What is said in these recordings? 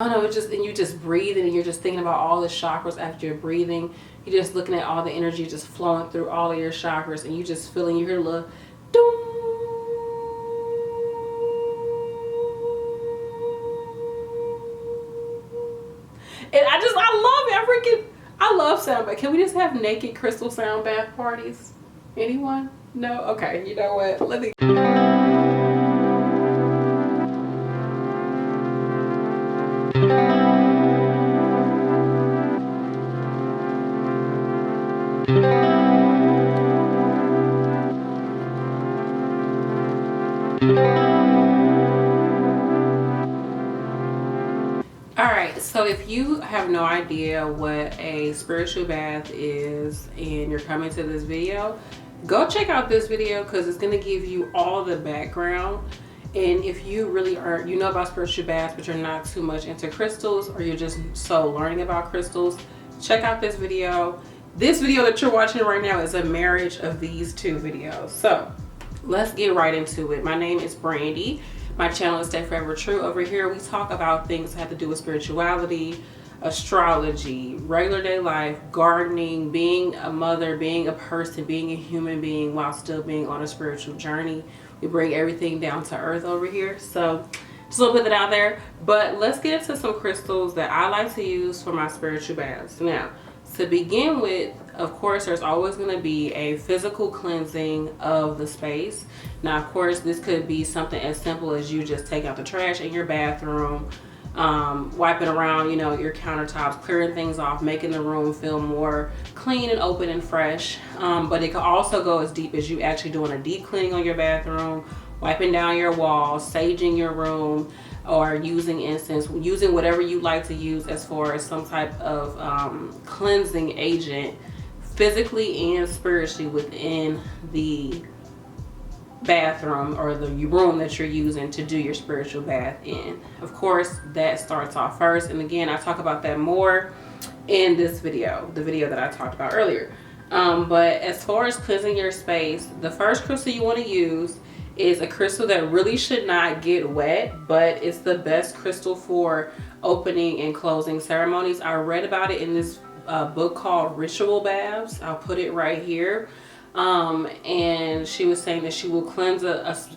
I don't know, it's just, and you just breathing and you're just thinking about all the chakras after you're breathing. You're just looking at all the energy just flowing through all of your chakras, and you just feeling, you hear a little doom. And I love sound bath. Can we just have naked crystal sound bath parties? Anyone? No? Okay, you know what? Let me. Alright, so if you have no idea what a spiritual bath is and you're coming to this video, go check out this video because it's going to give you all the background. And if you really are, you know about spiritual baths but you're not too much into crystals, or you're just so learning about crystals, check out this video. This video that you're watching right now is a marriage of these two videos. So let's get right into it. My name is Brandy. My channel is StayForeverTrue. Over here we talk about things that have to do with spirituality, astrology, regular day life, gardening, being a mother, being a person, being a human being while still being on a spiritual journey. We bring everything down to earth over here. So just a little bit out there. But let's get into some crystals that I like to use for my spiritual baths. Now, to begin with, of course, there's always going to be a physical cleansing of the space. Now, of course, this could be something as simple as you just take out the trash in your bathroom, wiping around, you know, your countertops, clearing things off, making the room feel more clean and open and fresh. But it could also go as deep as you actually doing a deep cleaning on your bathroom, wiping down your walls, saging your room, or using incense, using whatever you like to use as far as some type of cleansing agent, physically and spiritually, within the bathroom or the room that you're using to do your spiritual bath in. Of course, that starts off first, and again, I talk about that more in this video, the video that I talked about earlier. But as far as cleansing your space, the first crystal you want to use is a crystal that really should not get wet, but it's the best crystal for opening and closing ceremonies. I read about it in this book called Ritual Baths. I'll put it right here. And she was saying that she will cleanse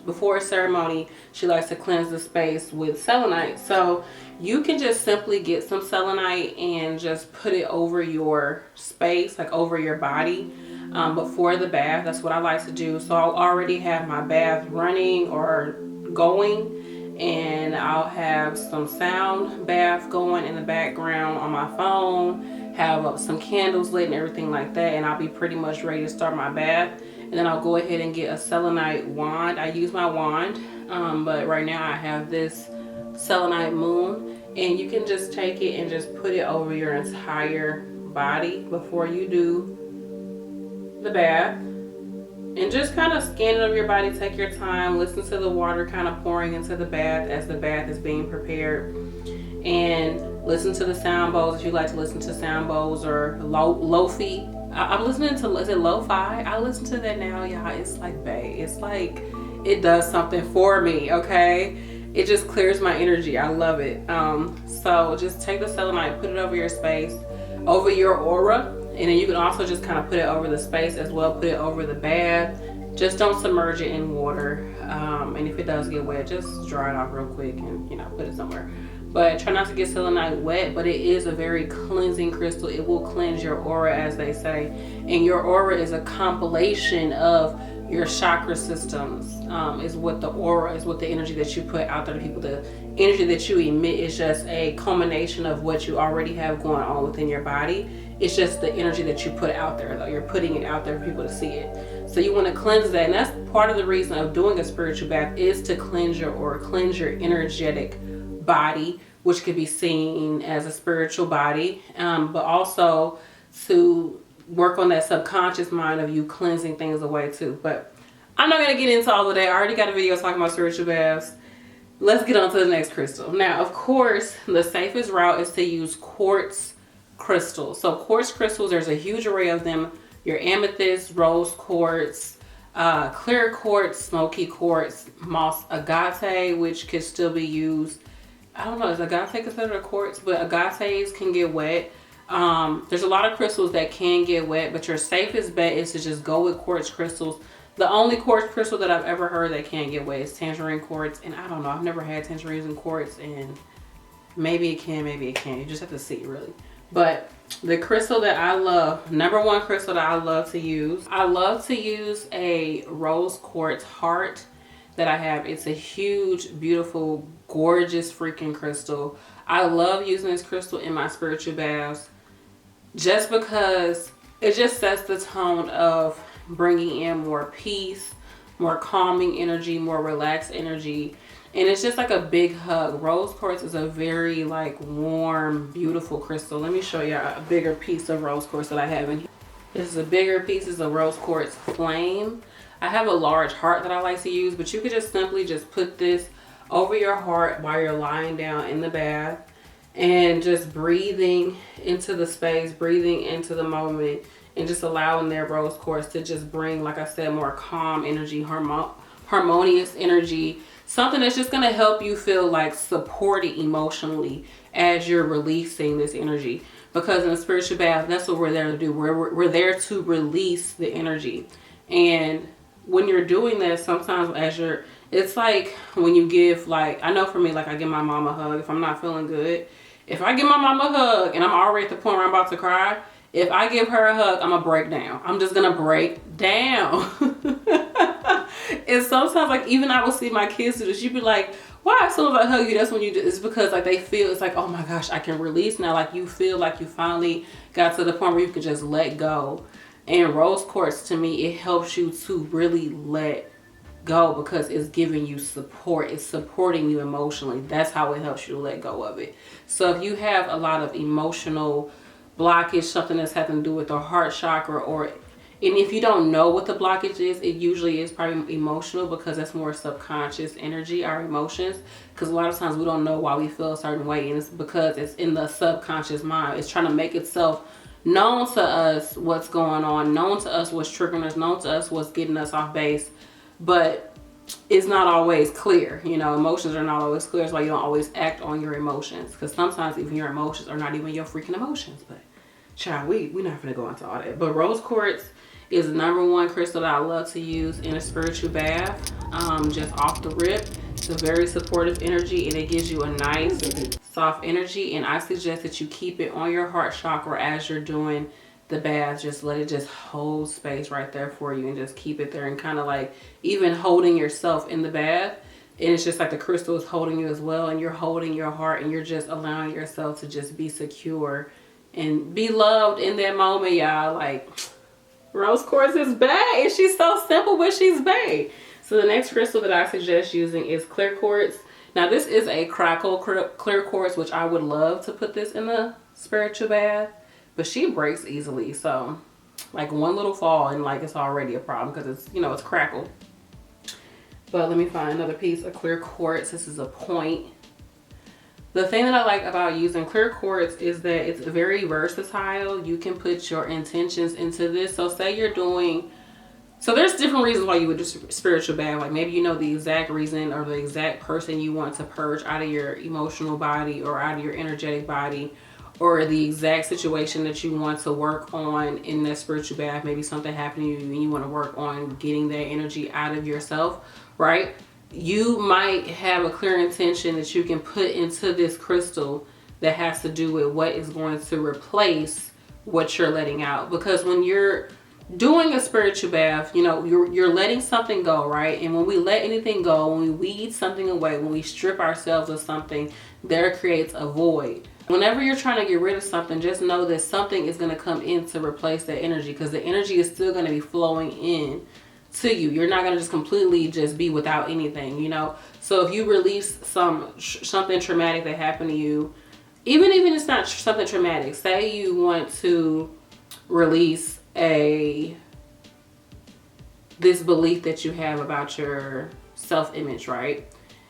before a ceremony, she likes to cleanse the space with selenite. So you can just simply get some selenite and just put it over your space, like over your body, before the bath. That's what I like to do. So I'll already have my bath running or going, and I'll have some sound bath going in the background on my phone, have some candles lit and everything like that, and I'll be pretty much ready to start my bath. And then I'll go ahead and get a selenite wand. I use my wand, but right now I have this selenite moon, and you can just take it and just put it over your entire body before you do the bath, and just kind of scan it over your body. Take your time, listen to the water kind of pouring into the bath as the bath is being prepared, and listen to the sound bowls if you like to listen to sound bowls, or lo-fi. I'm listening to, is it lo-fi? I listen to that now, y'all. It's like, bae, it's like it does something for me, okay? It just clears my energy. I love it. So just take the selenite, put it over your space, over your aura, and then you can also just kind of put it over the space as well. Put it over the bath. Just don't submerge it in water. And if it does get wet, just dry it off real quick and, you know, put it somewhere. But try not to get selenite wet, but it is a very cleansing crystal. It will cleanse your aura, as they say. And your aura is a compilation of your chakra systems. Is what the aura is, what the energy that you put out there to people. The energy that you emit is just a culmination of what you already have going on within your body. It's just the energy that you put out there, though. You're putting it out there for people to see it. So you want to cleanse that. And that's part of the reason of doing a spiritual bath, is to cleanse your aura, cleanse your energetic body, which could be seen as a spiritual body, but also to work on that subconscious mind of you cleansing things away too. But I'm not going to get into all of that. I already got a video talking about spiritual baths. Let's get on to the next crystal. Now, of course, the safest route is to use quartz crystals. So quartz crystals, there's a huge array of them. Your amethyst, rose quartz, clear quartz, smoky quartz, moss agate, which could still be used I don't know, is agate considered a quartz? But agates can get wet. There's a lot of crystals that can get wet, but your safest bet is to just go with quartz crystals. The only quartz crystal that I've ever heard that can't get wet is tangerine quartz. And I don't know, I've never had tangerines and quartz, and maybe it can, maybe it can't. You just have to see, really. But the crystal that I love, number one crystal that I love to use a rose quartz heart that I have. It's a huge, beautiful, gorgeous freaking crystal. I love using this crystal in my spiritual baths just because it just sets the tone of bringing in more peace, more calming energy, more relaxed energy. And it's just like a big hug. Rose quartz is a very like warm, beautiful crystal. Let me show you a bigger piece of rose quartz that I have in here. This is a bigger piece of rose quartz flame. I have a large heart that I like to use, but you could just simply just put this over your heart while you're lying down in the bath and just breathing into the space, breathing into the moment, and just allowing that rose quartz to just bring, like I said, more calm energy, harmonious energy, something that's just going to help you feel like supported emotionally as you're releasing this energy. Because in a spiritual bath, that's what we're there to do. We're there to release the energy. And when you're doing that, sometimes it's like when you give, like, I know for me, like I give my mom a hug if I'm not feeling good. If I give my mom a hug and I'm already at the point where I'm about to cry, if I give her a hug, I'm gonna break down. I'm just gonna break down. And sometimes, like, even I will see my kids do this. You'd be like, why as soon as I hug you, that's when you do. It's because like they feel, it's like, oh my gosh, I can release now. Like you feel like you finally got to the point where you can just let go. And rose quartz, to me, it helps you to really let go because it's giving you support. It's supporting you emotionally. That's how it helps you to let go of it. So if you have a lot of emotional blockage, something that's having to do with the heart chakra, and if you don't know what the blockage is, it usually is probably emotional because that's more subconscious energy, our emotions. Because a lot of times we don't know why we feel a certain way, and it's because it's in the subconscious mind. It's trying to make itself known to us what's going on, known to us what's triggering us, known to us what's getting us off base. But it's not always clear. You know, emotions are not always clear. That's why you don't always act on your emotions. Because sometimes even your emotions are not even your freaking emotions. But child, we're not gonna go into all that. But rose quartz is the number one crystal that I love to use in a spiritual bath. Just off the rip, it's a very supportive energy and it gives you a nice soft energy. And I suggest that you keep it on your heart chakra as you're doing the bath. Just let it just hold space right there for you and just keep it there, and kind of like even holding yourself in the bath. And it's just like the crystal is holding you as well, and you're holding your heart and you're just allowing yourself to just be secure and be loved in that moment, y'all. Like, rose quartz is bae, and she's so simple, but she's bae. So the next crystal that I suggest using is clear quartz. Now this is a crackle clear quartz, which I would love to put this in the spiritual bath, but she breaks easily. So like one little fall and like it's already a problem because it's, you know, it's crackle. But let me find another piece of clear quartz. This is a point. The thing that I like about using clear quartz is that it's very versatile. You can put your intentions into this. So say you're doing, so there's different reasons why you would do spiritual bath. Like maybe you know the exact reason or the exact person you want to purge out of your emotional body or out of your energetic body, or the exact situation that you want to work on in that spiritual bath. Maybe something happened to you and you want to work on getting that energy out of yourself, right? You might have a clear intention that you can put into this crystal that has to do with what is going to replace what you're letting out. Because when you're doing a spiritual bath, you know, you're letting something go, right? And when we let anything go, when we weed something away, when we strip ourselves of something, there creates a void. Whenever you're trying to get rid of something, just know that something is going to come in to replace that energy, because the energy is still going to be flowing in to you. You're not going to just completely just be without anything, you know. So if you release something traumatic that happened to you, even if it's not something traumatic, say you want to release this belief that you have about your self-image, right?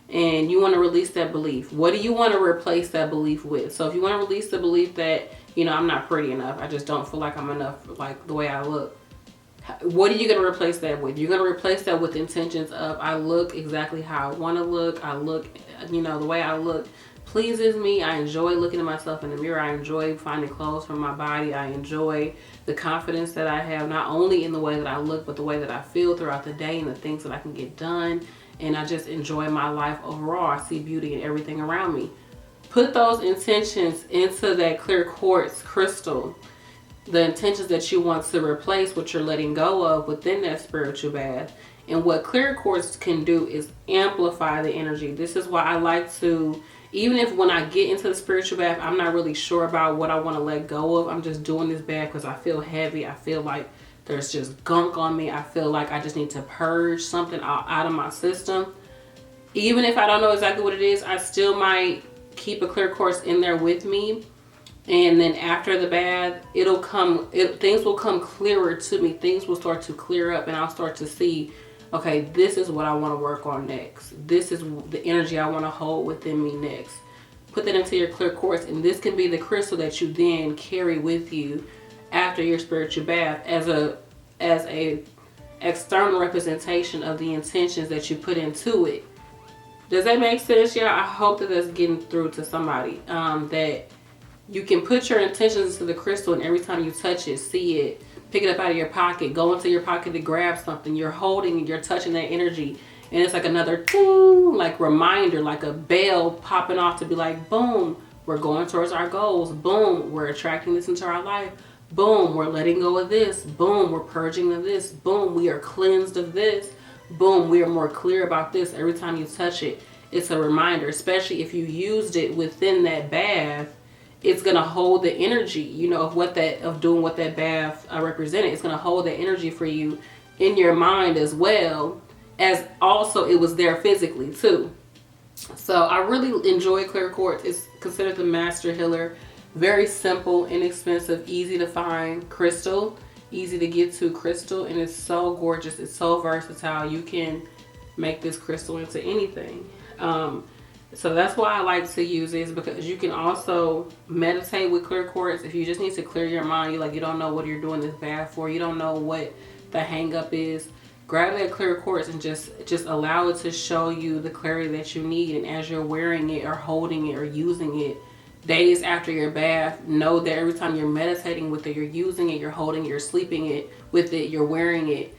And you want to release that belief. What do you want to replace that belief with? So if you want to release the belief that, you know, I'm not pretty enough, I just don't feel like I'm enough, like the way I look, what are you going to replace that with? You're going to replace that with intentions of, I look exactly how I want to look. I look, you know, the way I look pleases me. I enjoy looking at myself in the mirror. I enjoy finding clothes for my body. I enjoy the confidence that I have, not only in the way that I look, but the way that I feel throughout the day and the things that I can get done. And I just enjoy my life overall. I see beauty in everything around me. Put those intentions into that clear quartz crystal. The intentions that you want to replace what you're letting go of within that spiritual bath. And what clear quartz can do is amplify the energy. This is why I like to, even if when I get into the spiritual bath, I'm not really sure about what I want to let go of. I'm just doing this bath because I feel heavy. I feel like there's just gunk on me. I feel like I just need to purge something out of my system. Even if I don't know exactly what it is, I still might keep a clear quartz in there with me. And then after the bath, things will come clearer to me. Things will start to clear up and I'll start to see, okay, this is what I want to work on next. This is the energy I want to hold within me next. Put that into your clear quartz, and this can be the crystal that you then carry with you after your spiritual bath as a external representation of the intentions that you put into it. Does that make sense, y'all? I hope that that's getting through to somebody. That you can put your intentions into the crystal, and every time you touch it, see it, pick it up out of your pocket, go into your pocket to grab something. You're holding and you're touching that energy. And it's like another ding, like reminder, like a bell popping off to be like, boom, we're going towards our goals. Boom, we're attracting this into our life. Boom, we're letting go of this. Boom, we're purging of this. Boom, we are cleansed of this. Boom, we are more clear about this. Every time you touch it, it's a reminder, especially if you used it within that bath. It's going to hold the energy, you know, of doing what that bath represented. It's going to hold that energy for you in your mind as well as also it was there physically too. So I really enjoy clear quartz. It's considered the master healer. Very simple, inexpensive, easy to find crystal, easy to get to crystal, and it's so gorgeous. It's so versatile. You can make this crystal into anything. So that's why I like to use this, because you can also meditate with clear quartz. If you just need to clear your mind, you don't know what you're doing this bath for, you don't know what the hang up is, grab that clear quartz and just allow it to show you the clarity that you need. And as you're wearing it or holding it or using it days after your bath, know that every time you're meditating with it, you're using it, you're holding it, you're sleeping it with it, you're wearing it,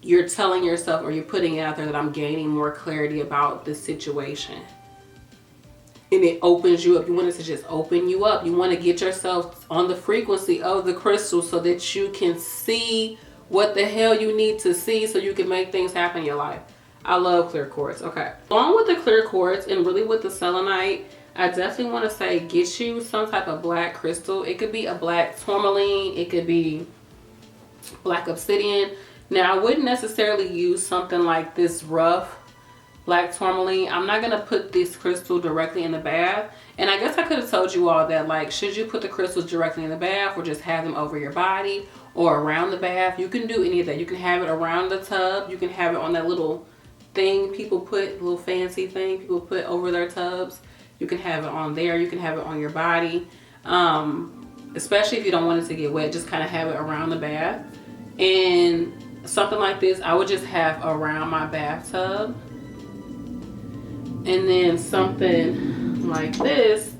you're telling yourself or you're putting it out there that I'm gaining more clarity about this situation. And it opens you up. You want it to just open you up. You want to get yourself on the frequency of the crystal so that you can see what the hell you need to see so you can make things happen in your life. I love clear quartz. Okay. Along with the clear quartz and really with the selenite, I definitely want to say get you some type of black crystal. It could be a black tourmaline. It could be black obsidian. Now, I wouldn't necessarily use something like this rough black tourmaline. I'm not going to put this crystal directly in the bath. And I guess I could have told you all that, like, should you put the crystals directly in the bath or just have them over your body or around the bath? You can do any of that. You can have it around the tub. You can have it on that little thing people put, little fancy thing people put over their tubs. You can have it on there. You can have it on your body. Especially if you don't want it to get wet, just kind of have it around the bath. And something like this, I would just have around my bathtub. And then something like this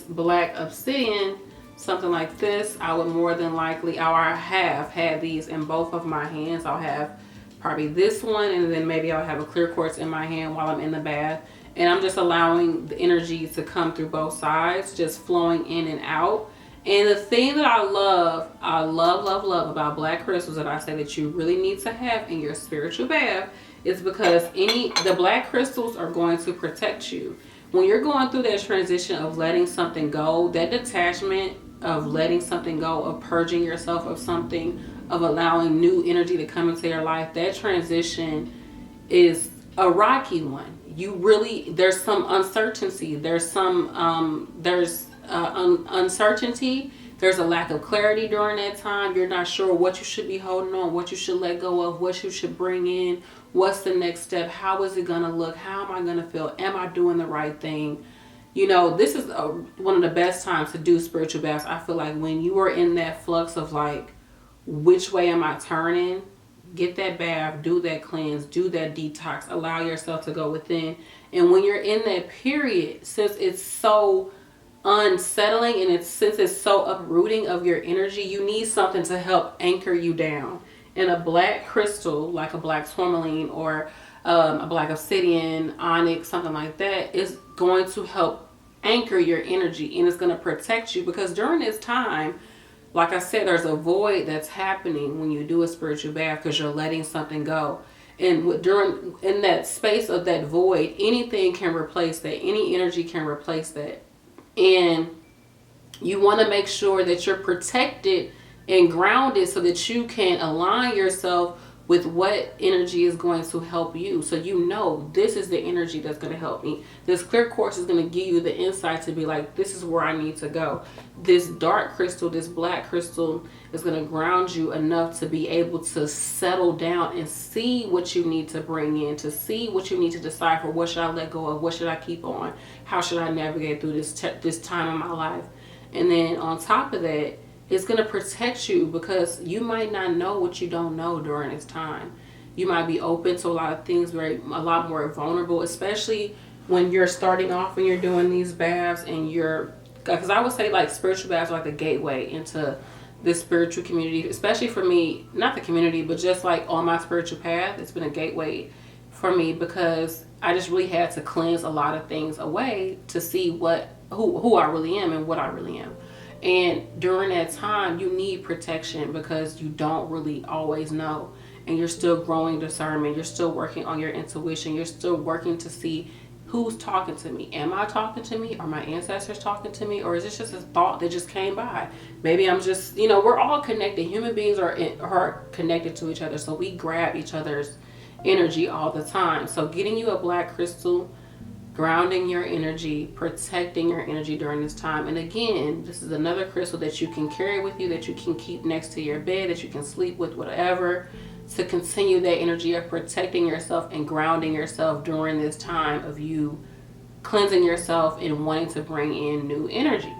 black obsidian, something like this, I would more than likely, or I have had these in both of my hands. I'll have probably this one, and then maybe I'll have a clear quartz in my hand while I'm in the bath. And I'm just allowing the energy to come through both sides, just flowing in and out. And the thing that I love about black crystals that I say that you really need to have in your spiritual bath is because the black crystals are going to protect you. When you're going through that transition of letting something go, that detachment of letting something go, of purging yourself of something, of allowing new energy to come into your life, that transition is a rocky one. There's some uncertainty. There's uncertainty. There's a lack of clarity during that time. You're not sure what you should be holding on, what you should let go of, what you should bring in, what's the next step, how is it going to look, how am I going to feel, am I doing the right thing? This is one of the best times to do spiritual baths. I feel like when you are in that flux of like, which way am I turning? get that bath, do that cleanse, do that detox, allow yourself to go within. And when you're in that period, since it's so unsettling and since it's so uprooting of your energy, you need something to help anchor you down. And a black crystal, like a black tourmaline or a black obsidian, onyx, something like that, is going to help anchor your energy, and it's going to protect you, because during this time, like I said, there's a void that's happening when you do a spiritual bath, because you're letting something go. And in that space of that void, anything can replace that. Any energy can replace that. And you want to make sure that you're protected and grounded so that you can align yourself with what energy is going to help you. So you know, this is the energy that's going to help me. This clear quartz is going to give you the insight to be like, this is where I need to go. This dark crystal, this black crystal, is going to ground you enough to be able to settle down and see what you need to bring in, to see what you need to decipher. What should I let go of? What should I keep on? How should I navigate through this time in my life? And then on top of that, it's going to protect you, because you might not know what you don't know during this time. You might be open to a lot of things, a lot more vulnerable, especially when you're starting off and you're doing these baths, and because I would say like spiritual baths are like the gateway into this spiritual community, especially for me, not the community, but just like on my spiritual path, it's been a gateway for me, because I just really had to cleanse a lot of things away to see who I really am and what I really am. And during that time, you need protection, because you don't really always know, and you're still growing discernment. You're still working on your intuition. You're still working to see who's talking to me. Am I talking to me? Are my ancestors talking to me? Or is this just a thought that just came by? Maybe I'm just, we're all connected. Human beings are connected to each other. So we grab each other's energy all the time. So getting you a black crystal, grounding your energy, protecting your energy during this time. And again, this is another crystal that you can carry with you, that you can keep next to your bed, that you can sleep with, whatever, to continue that energy of protecting yourself and grounding yourself during this time of you cleansing yourself and wanting to bring in new energy.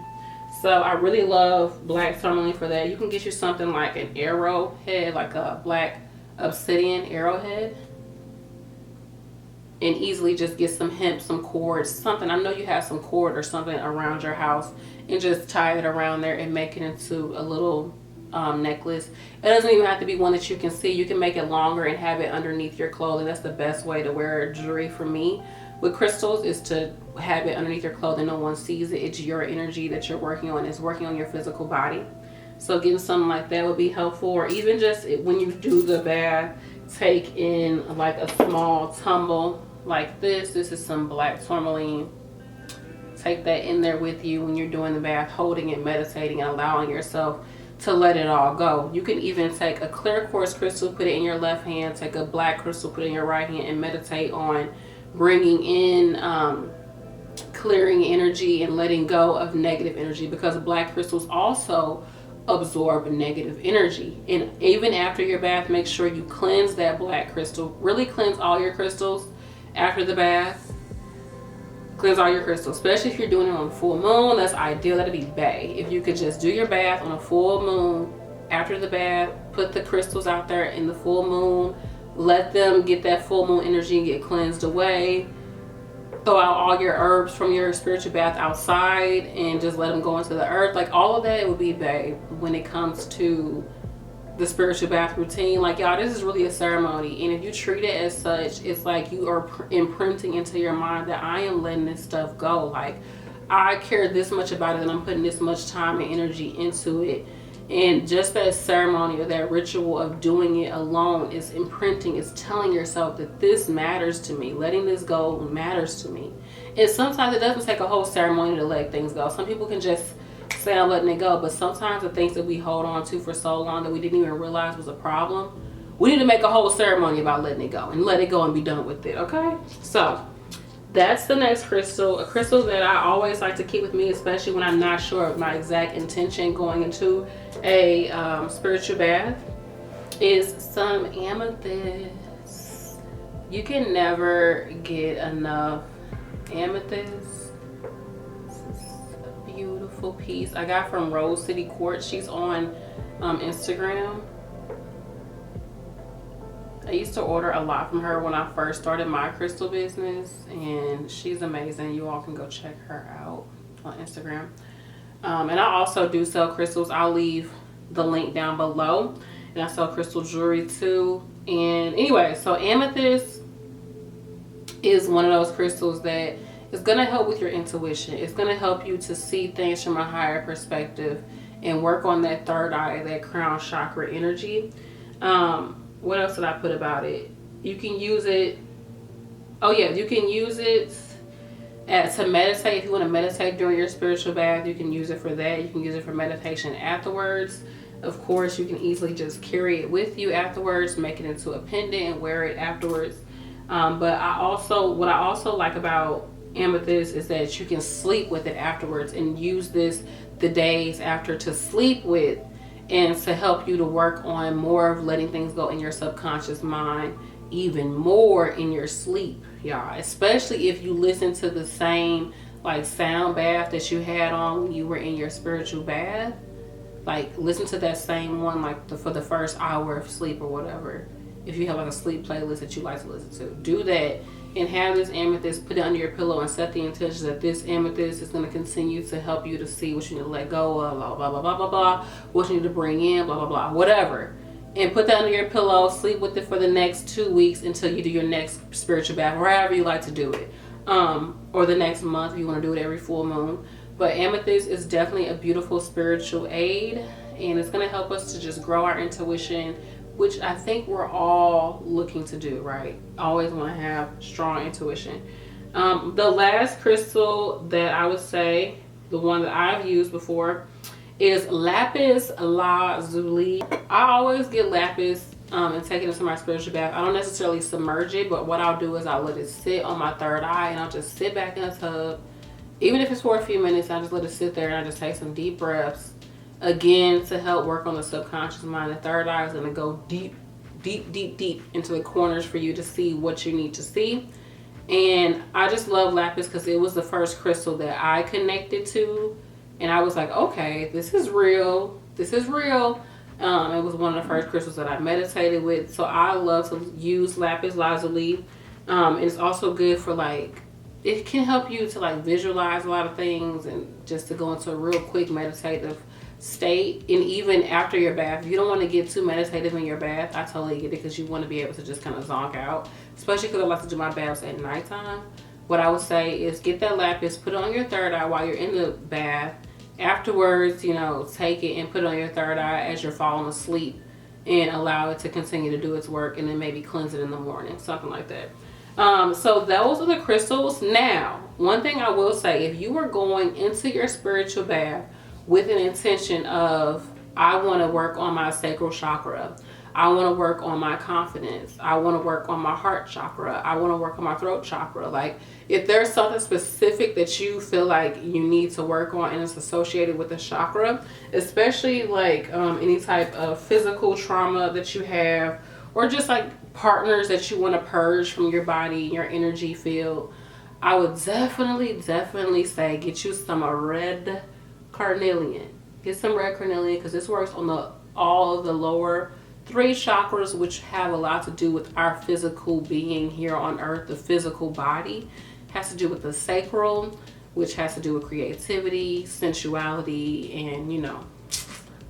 So I really love black tourmaline for that. You can get you something like an arrowhead, like a black obsidian arrowhead, and easily just get some hemp, some cords, something. I know you have some cord or something around your house, and just tie it around there and make it into a little necklace. It doesn't even have to be one that you can see. You can make it longer and have it underneath your clothing. That's the best way to wear jewelry for me with crystals, is to have it underneath your clothing. No one sees it. It's your energy that you're working on. It's working on your physical body. So getting something like that would be helpful. Or even just when you do the bath, take in like a small tumble like this. This is some black tourmaline. Take that in there with you when you're doing the bath, holding it, meditating, and allowing yourself to let it all go. You can even take a clear quartz crystal, put it in your left hand, take a black crystal, put it in your right hand, and meditate on bringing in clearing energy and letting go of negative energy, because black crystals also absorb negative energy. And even after your bath, make sure you cleanse that black crystal. Really cleanse all your crystals after the bath. Cleanse all your crystals, especially if you're doing it on full moon. That's ideal. That'd be bae. If you could just do your bath on a full moon, after the bath, put the crystals out there in the full moon, let them get that full moon energy and get cleansed away. Throw out all your herbs from your spiritual bath outside and just let them go into the earth. Like all of that, it would be bae when it comes to the spiritual bath routine. Like, y'all, this is really a ceremony, and if you treat it as such, it's like you are imprinting into your mind that I am letting this stuff go. Like, I care this much about it, and I'm putting this much time and energy into it. And just that ceremony or that ritual of doing it alone is imprinting. It's telling yourself that this matters to me. Letting this go matters to me. And sometimes it doesn't take a whole ceremony to let things go. Some people can just say I'm letting it go, but sometimes the things that we hold on to for so long that we didn't even realize was a problem, we need to make a whole ceremony about letting it go and let it go and be done with it. Okay, so that's the next crystal. A crystal that I always like to keep with me, especially when I'm not sure of my exact intention going into a spiritual bath, is some amethyst. You can never get enough amethyst. Beautiful piece I got from Rose City Quartz. She's on Instagram. I used to order a lot from her when I first started my crystal business, and she's amazing. You all can go check her out on Instagram. And I also do sell crystals. I'll leave the link down below. And I sell crystal jewelry too. And anyway, so amethyst is one of those crystals that is going to help with your intuition. It's going to help you to see things from a higher perspective and work on that third eye, that crown chakra energy. What else did I put about it? You can use it. Oh yeah, you can use it to meditate. If you want to meditate during your spiritual bath, you can use it for that. You can use it for meditation afterwards. Of course, you can easily just carry it with you afterwards, make it into a pendant and wear it afterwards. But what I also like about amethyst is that you can sleep with it afterwards and use this the days after to sleep with, and to help you to work on more of letting things go in your subconscious mind even more in your sleep, y'all. Especially if you listen to the same like sound bath that you had on when you were in your spiritual bath. Like listen to that same one like for the first hour of sleep or whatever. If you have like a sleep playlist that you like to listen to, do that and have this amethyst, put it under your pillow and set the intention that this amethyst is going to continue to help you to see what you need to let go of, blah, blah, blah, blah, blah, blah, what you need to bring in, blah, blah, blah, whatever. And put that under your pillow, sleep with it for the next 2 weeks until you do your next spiritual bath, wherever you like to do it. Or the next month if you want to do it every full moon. But amethyst is definitely a beautiful spiritual aid, and it's going to help us to just grow our intuition, which I think we're all looking to do, right? Always want to have strong intuition. The last crystal that I would say, the one that I've used before, is Lapis Lazuli. I always get lapis and take it into my spiritual bath. I don't necessarily submerge it, but what I'll do is I'll let it sit on my third eye, and I'll just sit back in the tub. Even if it's for a few minutes, I just let it sit there and I just take some deep breaths. Again, to help work on the subconscious mind. The third eye is going to go deep, deep, deep, deep into the corners for you to see what you need to see. And I just love lapis because it was the first crystal that I connected to. And I was like, okay, this is real. This is real. It was one of the first crystals that I meditated with. So I love to use Lapis Lazuli. And it's also good for like, it can help you to like visualize a lot of things and just to go into a real quick meditative state. And even after your bath, if you don't want to get too meditative in your bath, I totally get it, because you want to be able to just kind of zonk out, especially because I like to do my baths at nighttime. What I would say is get that lapis, put it on your third eye while you're in the bath. Afterwards, you know, take it and put it on your third eye as you're falling asleep, and allow it to continue to do its work, and then maybe cleanse it in the morning, something like that. So those are the crystals. Now, one thing I will say, if you are going into your spiritual bath with an intention of, I want to work on my sacral chakra, I want to work on my confidence, I want to work on my heart chakra, I want to work on my throat chakra. Like, if there's something specific that you feel like you need to work on and it's associated with the chakra, especially like any type of physical trauma that you have, or just like partners that you want to purge from your body, your energy field, I would definitely say get you some red Carnelian. Get some red Carnelian, because this works on all of the lower 3 chakras, which have a lot to do with our physical being here on earth. The physical body has to do with the sacral, which has to do with creativity, sensuality, and you know,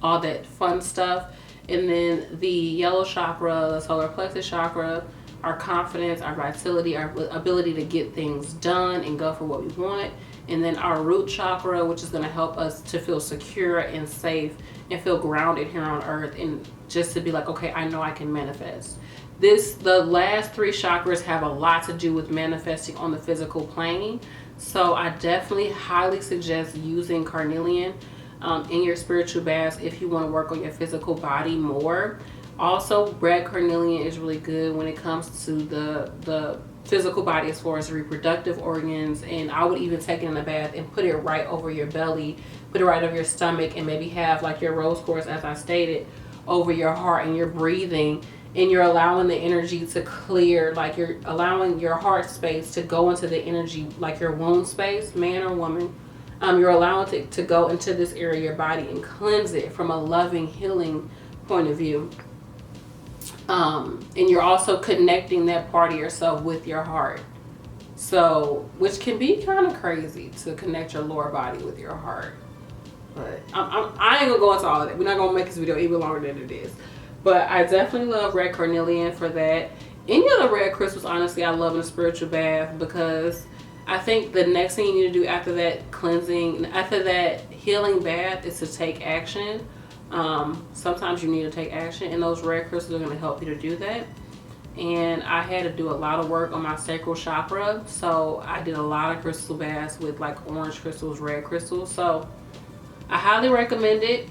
all that fun stuff. And then the yellow chakra, the solar plexus chakra, our confidence, our vitality, our ability to get things done and go for what we want. And then our root chakra, which is going to help us to feel secure and safe and feel grounded here on earth, and just to be like, okay, I know I can manifest. The last 3 chakras have a lot to do with manifesting on the physical plane. So I definitely highly suggest using Carnelian in your spiritual baths if you want to work on your physical body more. Also, red Carnelian is really good when it comes to the physical body as far as reproductive organs. And I would even take it in a bath and put it right over your belly, put it right over your stomach, and maybe have like your rose quartz, as I stated, over your heart, and you're breathing and you're allowing the energy to clear, like you're allowing your heart space to go into the energy, like your womb space, man or woman. You're allowing it to go into this area of your body and cleanse it from a loving, healing point of view. And you're also connecting that part of yourself with your heart. So, which can be kind of crazy to connect your lower body with your heart. But I ain't gonna go into all of that. We're not gonna make this video even longer than it is. But I definitely love red carnelian for that. Any other red crystals, honestly, I love in a spiritual bath, because I think the next thing you need to do after that cleansing, after that healing bath, is to take action. Sometimes you need to take action, and those red crystals are going to help you to do that. And I had to do a lot of work on my sacral chakra, so I did a lot of crystal baths with like orange crystals, red crystals. So I highly recommend it.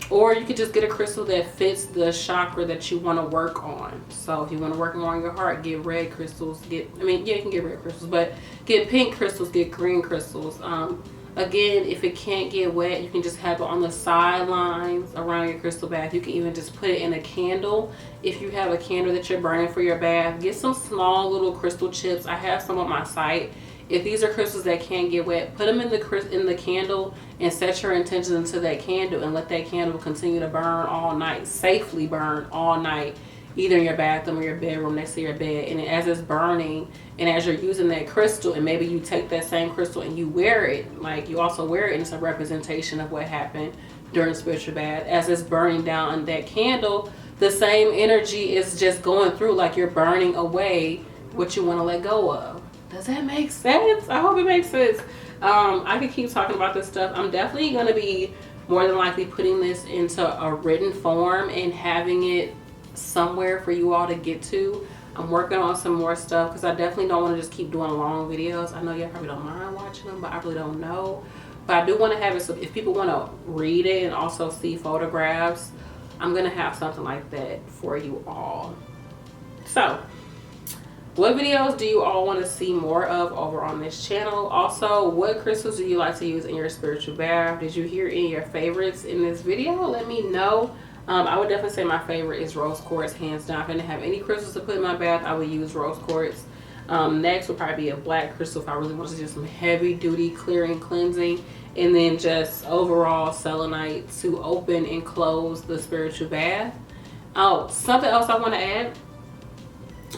Or you could just get a crystal that fits the chakra that you want to work on. So if you want to work more on your heart, get red crystals. You can get red crystals, but get pink crystals, get green crystals. Again, if it can't get wet, you can just have it on the sidelines around your crystal bath. You can even just put it in a candle. If you have a candle that you're burning for your bath, get some small little crystal chips. I have some on my site. If these are crystals that can't get wet, put them in the candle and set your intentions into that candle, and let that candle continue to burn all night, safely burn all night, either in your bathroom or your bedroom next to your bed. And as it's burning, and as you're using that crystal, and maybe you take that same crystal and you wear it, like you also wear it, and it's a representation of what happened during the spiritual bath. As it's burning down in that candle, the same energy is just going through, like you're burning away what you want to let go of. Does that make sense? I hope it makes sense. I could keep talking about this stuff. I'm definitely going to be more than likely putting this into a written form and having it somewhere for you all to get to. I'm working on some more stuff, because I definitely don't want to just keep doing long videos. I know y'all probably don't mind watching them, but I really don't know. But I do want to have it so if people want to read it and also see photographs, I'm going to have something like that for you all. So, what videos do you all want to see more of over on this channel? Also, what crystals do you like to use in your spiritual bath? Did you hear any of your favorites in this video? Let me know. I would definitely say my favorite is rose quartz, hands down. If I didn't have any crystals to put in my bath, I would use rose quartz. Next would probably be a black crystal if I really wanted to do some heavy duty clearing, cleansing. And then just overall selenite to open and close the spiritual bath. Oh, something else I want to add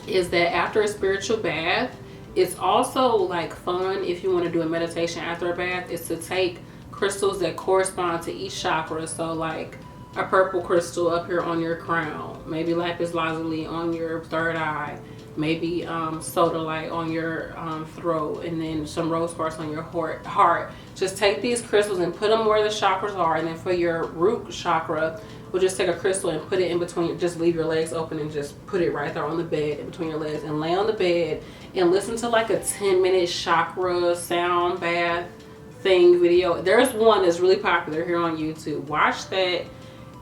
is that after a spiritual bath, it's also like fun, if you want to do a meditation after a bath, is to take crystals that correspond to each chakra. So like a purple crystal up here on your crown, maybe lapis lazuli on your third eye, maybe sodalite on your throat, and then some rose quartz on your heart. Just take these crystals and put them where the chakras are. And then for your root chakra, we'll just take a crystal and put it in between, just leave your legs open and just put it right there on the bed in between your legs, and lay on the bed and listen to like a 10-minute chakra sound bath thing video. There's one that's really popular here on YouTube. Watch that,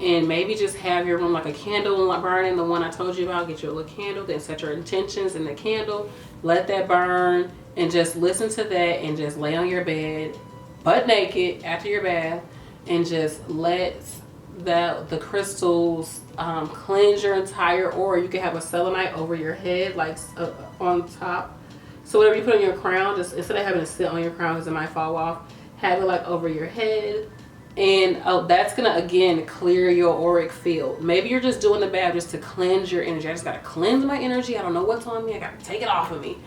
and maybe just have your room like a candle burning, the one I told you about. Get your little candle, then set your intentions in the candle, let that burn, and just listen to that, and just lay on your bed butt naked after your bath, and just let the crystals cleanse your entire aura. You can have a selenite over your head, like on top. So whatever you put on your crown, just instead of having to sit on your crown because it might fall off, have it like over your head. And that's gonna again clear your auric field. Maybe you're just doing the bath just to cleanse your energy. I just gotta cleanse my energy. I don't know what's on me. I gotta take it off of me.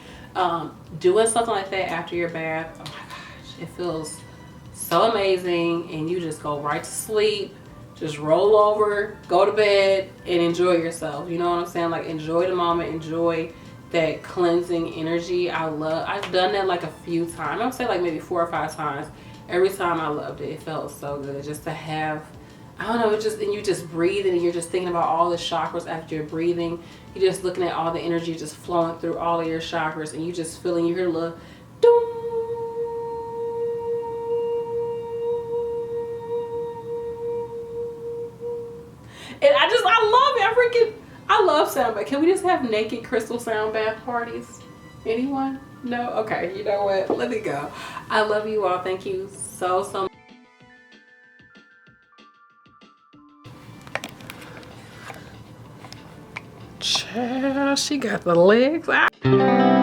Doing something like that after your bath, oh my gosh, it feels so amazing, and you just go right to sleep. Just roll over, go to bed, and enjoy yourself. You know what I'm saying? Like, enjoy the moment, enjoy that cleansing energy. I've done that like a few times. I would say like maybe 4 or 5 times. Every time I loved it. It felt so good just to have, I don't know, it just, and you just breathing, and you're just thinking about all the chakras after you're breathing. You're just looking at all the energy just flowing through all of your chakras, and you just feeling, you hear a little doom. And I love sound bath. Can we just have naked crystal sound bath parties? Anyone? No? Okay, you know what? Let me go. I love you all. Thank you so much. Child, she got the legs out.